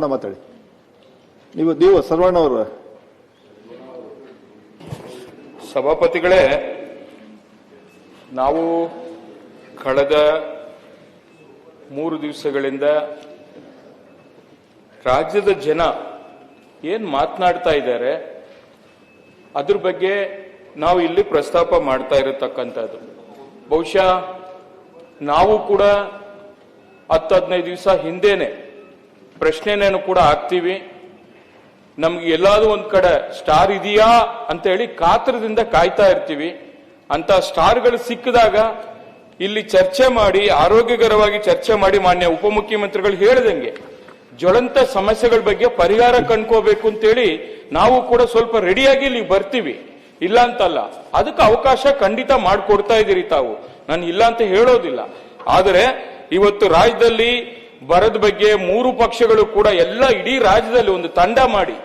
ಮಾತಾಡಿ. ನೀವು ಸರ್ವಣ್ಣ ಅವರು. ಸಭಾಪತಿಗಳೇ, ನಾವು ಕಳೆದ 3 ದಿವಸಗಳಿಂದ ರಾಜ್ಯದ ಜನ ಏನ್ ಮಾತನಾಡ್ತಾ ಇದ್ದಾರೆ ಅದ್ರ ಬಗ್ಗೆ ನಾವು ಇಲ್ಲಿ ಪ್ರಸ್ತಾಪ ಮಾಡ್ತಾ ಇರತಕ್ಕಂಥದ್ದು. ಬಹುಶಃ ನಾವು ಕೂಡ 10-15 ದಿವಸ ಹಿಂದೇನೆ ಪ್ರಶ್ನೆನೇನು ಕೂಡ ಹಾಕ್ತೀವಿ. ನಮ್ಗೆ ಎಲ್ಲಾದ್ರೂ ಒಂದ್ ಕಡೆ ಸ್ಟಾರ್ ಇದೆಯಾ ಅಂತ ಹೇಳಿ ಕಾತರದಿಂದ ಕಾಯ್ತಾ ಇರ್ತೀವಿ. ಅಂತ ಸ್ಟಾರ್ಗಳು ಸಿಕ್ಕಿದಾಗ ಇಲ್ಲಿ ಚರ್ಚೆ ಮಾಡಿ, ಆರೋಗ್ಯಕರವಾಗಿ ಚರ್ಚೆ ಮಾಡಿ, ಮಾನ್ಯ ಉಪಮುಖ್ಯಮಂತ್ರಿಗಳು ಹೇಳಿದಂಗೆ ಜ್ವಲಂತ ಸಮಸ್ಯೆಗಳ ಬಗ್ಗೆ ಪರಿಹಾರ ಕಂಡ್ಕೋಬೇಕು ಅಂತೇಳಿ ನಾವು ಕೂಡ ಸ್ವಲ್ಪ ರೆಡಿಯಾಗಿ ಇಲ್ಲಿ ಬರ್ತೀವಿ. ಇಲ್ಲ ಅಂತಲ್ಲ, ಅದಕ್ಕೆ ಅವಕಾಶ ಖಂಡಿತ ಮಾಡಿಕೊಡ್ತಾ ಇದ್ದೀರಿ ತಾವು, ನಾನು ಇಲ್ಲ ಅಂತ ಹೇಳೋದಿಲ್ಲ. ಆದರೆ ಇವತ್ತು ರಾಜ್ಯದಲ್ಲಿ ಬರದ ಬಗ್ಗೆ 3 ಪಕ್ಷಗಳು ಕೂಡ ಎಲ್ಲ ಇಡೀ ರಾಜ್ಯದಲ್ಲಿ ಒಂದು ತಂಡ ಮಾಡಿ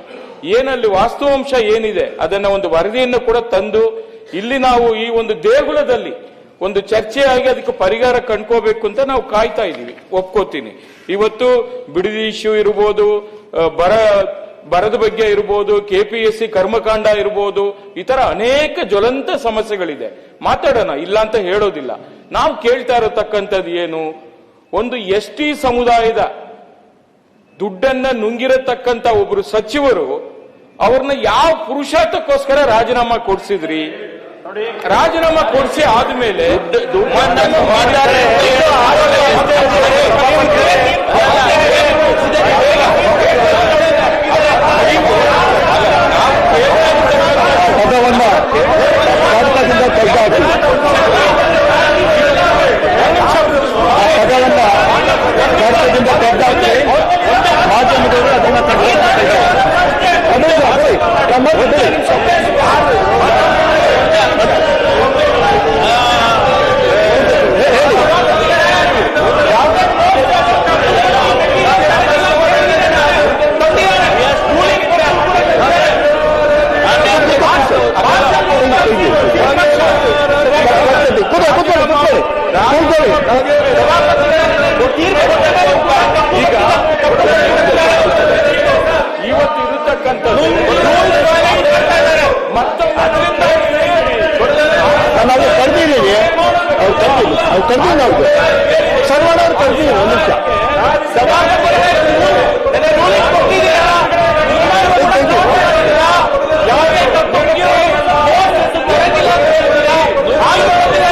ಏನಲ್ಲಿ ವಾಸ್ತವಾಂಶ ಏನಿದೆ ಅದನ್ನ ಒಂದು ವರದಿಯನ್ನು ಕೂಡ ತಂದು ಇಲ್ಲಿ ನಾವು ಈ ಒಂದು ದೇಗುಲದಲ್ಲಿ ಒಂದು ಚರ್ಚೆಯಾಗಿ ಅದಕ್ಕೆ ಪರಿಹಾರ ಕಂಡ್ಕೋಬೇಕು ಅಂತ ನಾವು ಕಾಯ್ತಾ ಇದ್ದೀವಿ. ಒಪ್ಕೋತೀನಿ. ಇವತ್ತು ಬಿಡದಿ ಇಶ್ಯೂ ಇರ್ಬೋದು, ಬರದ ಬಗ್ಗೆ ಇರ್ಬೋದು, KPSC ಕರ್ಮಕಾಂಡ ಇರ್ಬೋದು, ಈ ತರ ಅನೇಕ ಜ್ವಲಂತ ಸಮಸ್ಯೆಗಳಿದೆ. ಮಾತಾಡೋಣ, ಇಲ್ಲ ಅಂತ ಹೇಳೋದಿಲ್ಲ. ನಾವು ಕೇಳ್ತಾ ಇರತಕ್ಕಂಥದ್ದು ಏನು, ಒಂದು ST ಸಮುದಾಯದ ದುಡ್ಡನ್ನ ನುಂಗಿರತಕ್ಕಂತ ಒಬ್ರು ಸಚಿವರು ಅವ್ರನ್ನ ಯಾವ ಪುರುಷಾರ್ಥಕ್ಕೋಸ್ಕರ ರಾಜೀನಾಮಾ ಕೊಡ್ಸಿದ್ರಿ? ರಾಜೀನಾಮಾ ಕೊಡಿಸಿ ಆದ್ಮೇಲೆ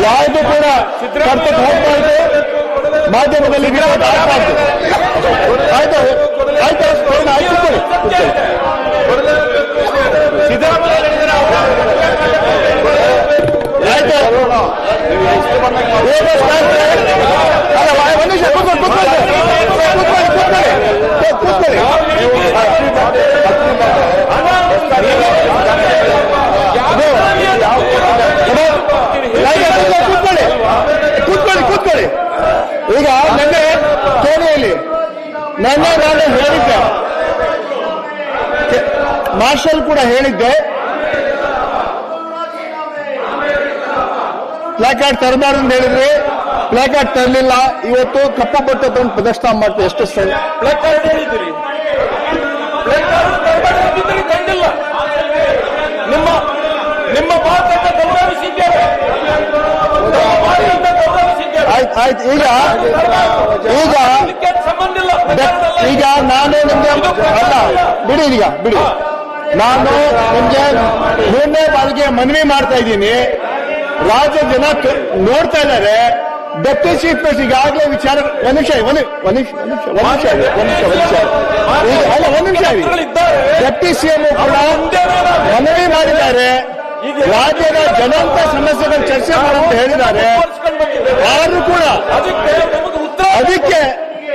ಯಾವುದು ಕೂಡ ಕರ್ತಕ್ಕೆ ಹೋಗ್ಬಾರ್ದು, ಮಾಧ್ಯಮದಲ್ಲಿ ವಿರೋಧ ಆಗಬಾರ್ದು. ಆಯ್ತು ಆಯ್ತು ಕೂತ್ಕೊಳ್ಳಿ. ಈಗ ನಿನ್ನೆ ಕೇಳಿಯಲ್ಲಿ ನಾನು ಹೇಳಿದ್ದೆ, ಮಾರ್ಷಲ್ ಕೂಡ ಹೇಳಿದ್ದೆ, ಪ್ಲಾಕಾರ್ಡ್ ತರಬಾರ್ದು ಅಂತ ಹೇಳಿದ್ರಿ. ಪ್ಲಾಕಾರ್ಡ್ ತರಲಿಲ್ಲ. ಇವತ್ತು ಕಪ್ಪು ಬಟ್ಟೆ ತಗೊಂಡು ಪ್ರದರ್ಶನ ಮಾಡ್ತೀವಿ. ಎಷ್ಟು ಸರಿ ಪ್ಲಾಕಾರ್ಡ್ ಹೇಳಿದ್ರಿ? ತಂದಿಲ್ಲ. ನಿಮ್ಮ ಮಾತನ್ನ ಗೌರವಿಸಿದ್ದೇವೆ. ಆಯ್ತು. ಈಗ ನಾನು ನಿಮ್ಗೆ ಅಲ್ಲ, ಬಿಡಿ. ನಾನು ನಿಮ್ಗೆ 3ನೇ ಬಾರಿಗೆ ಮನವಿ ಮಾಡ್ತಾ ಇದ್ದೀನಿ. ರಾಜ್ಯ ಜನ ನೋಡ್ತಾ ಇದ್ದಾರೆ. ಡೆಪ್ಟಿ ಚೀಫ್ ಮಿನಿಸ್ಟರ್ ಈಗಾಗಲೇ ವಿಚಾರ ಒಂದ್ ನಿಮಿಷ ಡೆಪ್ಟಿ CM ಕೂಡ ಮನವಿ ಮಾಡಿದ್ದಾರೆ. ರಾಜ್ಯದ ಜನಂತ ಸಮಸ್ಯೆಗಳ ಚರ್ಚೆ ಮಾಡಂತ ಹೇಳಿದ್ದಾರೆ. ಯಾರು ಕೂಡ ಅದಕ್ಕೆ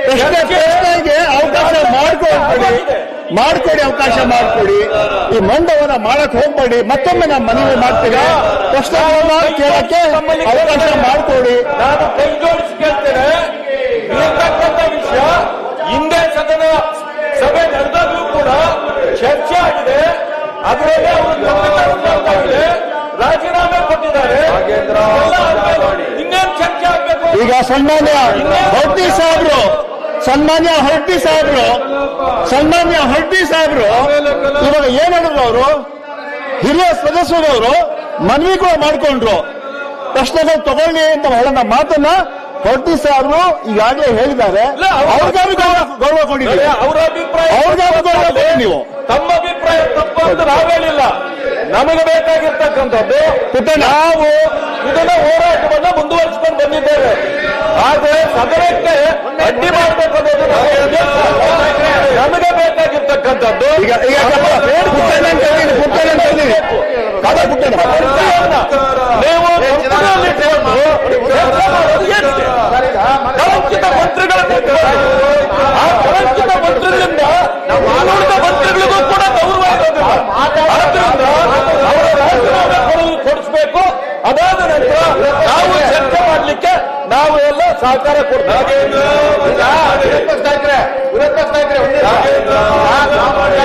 ಪ್ರಶ್ನೆಗೆ ಅವಕಾಶ ಮಾಡ್ಕೊಡಿ ಅವಕಾಶ ಮಾಡಿಕೊಡಿ. ಈ ಮಂಡವನ್ನ ಮಾಡಕ್ ಹೋಗ್ಬೇಡಿ. ಮತ್ತೊಮ್ಮೆ ನಾವು ಮನವಿ ಮಾಡ್ತೀವಿ, ಪ್ರಶ್ನೆಗಳನ್ನ ಕೇಳಕ್ಕೆ ಅವಕಾಶ ಮಾಡಿಕೊಡಿ. ನಾನು ಕೈ ಜೋಡಿಸಿ ಕೇಳ್ತೇನೆ. ವಿಷಯ ಹಿಂದೆ ಸದನ ಸಭೆ ನಡೆದಾಗಲೂ ಕೂಡ ಚರ್ಚೆ ಆಗಿದೆ. ಅದರಲ್ಲಿ ಅವರು ರಾಜೀನಾಮೆ ಕೊಟ್ಟಿದ್ದಾರೆ. ಇನ್ನೇನು ಚರ್ಚೆ ಆಗಬೇಕು? ಈಗ ಸನ್ಮಾನ್ಯ ಭೌತಿ ಸಾಹೇಬ್ರು ಸನ್ಮಾನ್ಯ ಹೊರಟ್ಟಿ ಸಾಹೇಬ್ರು ಇವಾಗ ಏನ್ ಹೇಳಿದ್ರು ಅವರು ಹಿರಿಯ ಸದಸ್ಯರವರು ಮನವಿ ಕೂಡ ಮಾಡ್ಕೊಂಡ್ರು ಪ್ರಶ್ನೆಗಳು ತಗೊಳ್ಳಿ ಅಂತ ಹೇಳೋಣ ಮಾತನ್ನ ಹೊರಟ್ಟಿ ಸಾಹೇಬ್ರು ಈಗಾಗಲೇ ಹೇಳಿದ್ದಾರೆ. ಅವ್ರಿಗಾರು ಗೌರವ ಕೊಟ್ಟಿದ್ದೀವಿ, ಅವರ ಅಭಿಪ್ರಾಯ ಅವ್ರಿಗಾರು ಗೌರವ ಕೊಡಿ ನೀವು. ತಮ್ಮ ಅಭಿಪ್ರಾಯ ತಪ್ಪು ಅಂತ ನಾವೇಳಿಲ್ಲ. ನಮಗೆ ಬೇಕಾಗಿರ್ತಕ್ಕಂಥದ್ದು ನಾವು ಇದನ್ನ ಹೋರಾಟವನ್ನ ಮುಂದುವರಿಸಿಕೊಂಡು ಬಂದಿದ್ದೇವೆ. ಆದರೆ ಸದನಕ್ಕೆ ಅಡ್ಡಿ ಮಾಡಬೇಕು ಅನ್ನೋದು ನಮಗೆ ಬೇಕಾಗಿರ್ತಕ್ಕಂಥದ್ದು. ನೀವು ಕಳಂಕಿತ ಮಂತ್ರಿಗಳ ಆ ಕಳಂಕಿತ ಮಂತ್ರಿಗಳಿಂದ ಉಳಿದ ಮಂತ್ರಿಗಳಿಗೂ ಕೂಡ ಗೌರವ ಇರೋದಿಲ್ಲ. ಆದ್ರಿಂದ ಅವರ ರಾಜೀನಾಮೆ ಕೊಡಿಸಬೇಕು. ಅದಾದ ನಂತರ ನಾವು ಚರ್ಚೆ ಮಾಡಲಿಕ್ಕೆ ನಾವು ಎಲ್ಲ ಸಹಕಾರ ಕೊಡ್ತೇವೆ.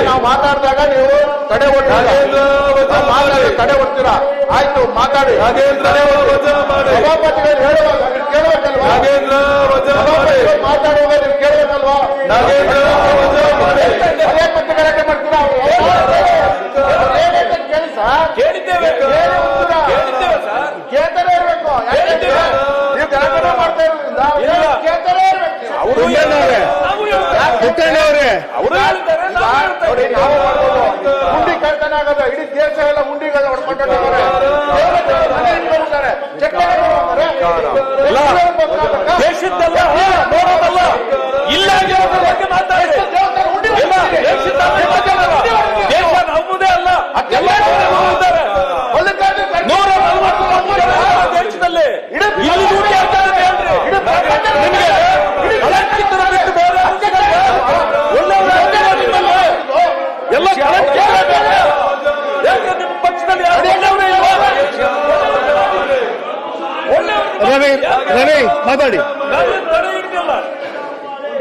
ನಾವು ಮಾತಾಡಿದಾಗ ನೀವು ತಡೆ ಒಡ್ತೀರಾ. ಆಯ್ತು, ಮಾತಾಡಿ. ಸಭಾಪತಿಗಳು ಹೇಳುವಾಗ ಕೇಳಬೇಕಲ್ವಾ? ಮಾತಾಡುವಾಗ ನೀವು ಕೇಳಬೇಕಲ್ವಾ? ಗಲಾಟೆ ಮಾಡ್ತೀರಾ? ಕೇಳಿ ಸರ್, ಕೇಳಿದ್ದೇವೆ ಕೇಳ್ತಾನೆ ಇರ್ಬೇಕು. ನೀವು ಗಲಾಟೆ ಮಾಡ್ತಾ ಇರೋದ್ರಿಂದ ಕೇಳ್ತಾನೆ ಇರ್ಬೇಕು. ನೋಡಿ, ನಾವು ಉಂಡಿ ಕಳ್ತನ ಆಗೋದು ಇಡೀ ದೇಶ ಎಲ್ಲ ಉಂಡಿಗಳನ್ನ ಹೊಡ್ಕೊಂಡಿದ್ದಾರೆ. ದೇಶದ್ದಲ್ಲ, ನೋಡೋದಲ್ಲ, ಇಲ್ಲ ಬಗ್ಗೆ ಮಾತಾಡಿ. ದೇಶ ನಮ್ಮದೇ ಅಲ್ಲ, ಎಲ್ಲ ಇದ್ದಾರೆ. 140 ದೇಶದಲ್ಲಿ ಇಲ್ಲಿ ಡ್ಯೂಟಿ ಆಗ್ತಾರೆ ಹೇಳ್ರಿ. ನಿಮಗೆ ಕಳಂಕಿತರ ಬಿಟ್ಟು ಬೇರೆ ಎಲ್ಲ ನಿಮ್ಮ ಪಕ್ಷದಲ್ಲಿ ರವಿ ಮಾತಾಡಿ.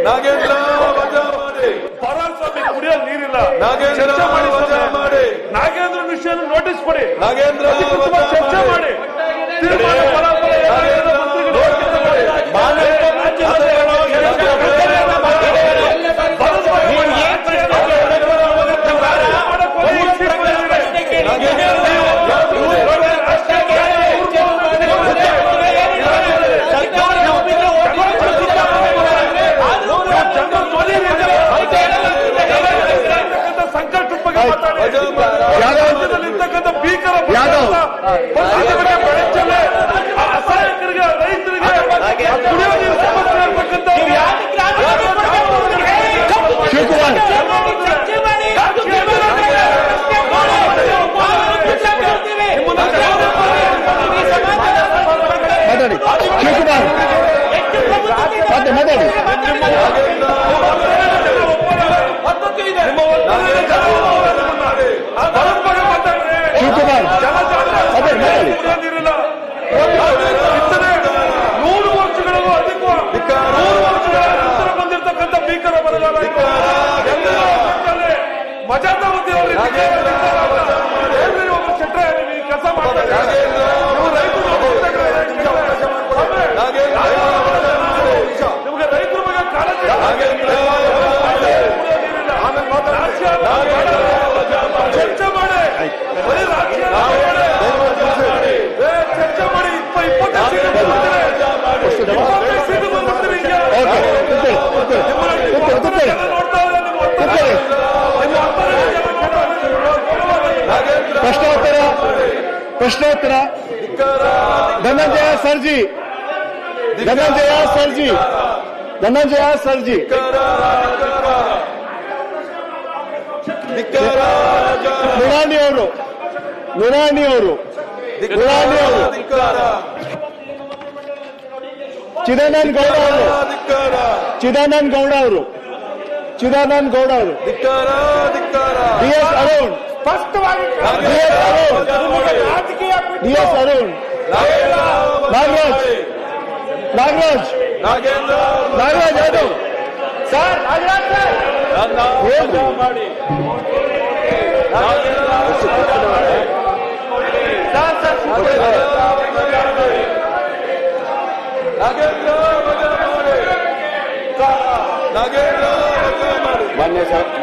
ನಾಗೇಂದ್ರ ಪರಾಸ್ವಾಮಿ ಕುಡಿಯೋ ನೀರಿಲ್ಲ, ಚರ್ಚೆ ಮಾಡಿ. ನಾಗೇಂದ್ರ ವಿಷಯ ನೋಟಿಸ್ ಕೊಡಿ, ನಾಗೇಂದ್ರ ಚರ್ಚೆ ಮಾಡಿ. ಅಸಹಾಯಕರಿಗೆ, ರೈತರಿಗೆ ಕುಡಿಯೋ ನೀರು ಸಮಸ್ಯೆ ಇರಬೇಕಂತ ಪದ್ಧತಿ ಇದೆ. ನೀರಿಲ್ಲ 100 ವರ್ಷಗಳಿಗೂ ಅಧಿಕ 100 ವರ್ಷಗಳ ನಂತರ ಬಂದಿರತಕ್ಕಂಥ ಭೀಕರ ಬರಗಾಲ ಮಜಾ ತಗೋತೀವಿ. ಶೆಟ್ರೆ ಕೆಲಸ ಮಾಡ್ತಾರೆ. ನಿಮಗೆ ರೈತರ ಬಗ್ಗೆ ಕಾಳಜಿ ಚರ್ಚೆ ಮಾಡಿ. ಚರ್ಚೆ ಮಾಡಿ. 25 ಸೀಟು ಬಂದಿರ್ತೀರಿ. ಪ್ರಶ್ನೋತ್ತರ ಧನಂಜಯ ಸರ್ಜಿ ನುರಾಣಿ ಅವರು ಚಿದಾನಂದ ಗೌಡ ಅವರು ಡಿಎಸ್ ಅರುಣ್ ನಾಗರಾಜ್ ಯಾದವ್ ಸರ್. ಮಾಡಿ ನಾಗೇಂದ್ರ ಮಾನ್ಯ ಸರ್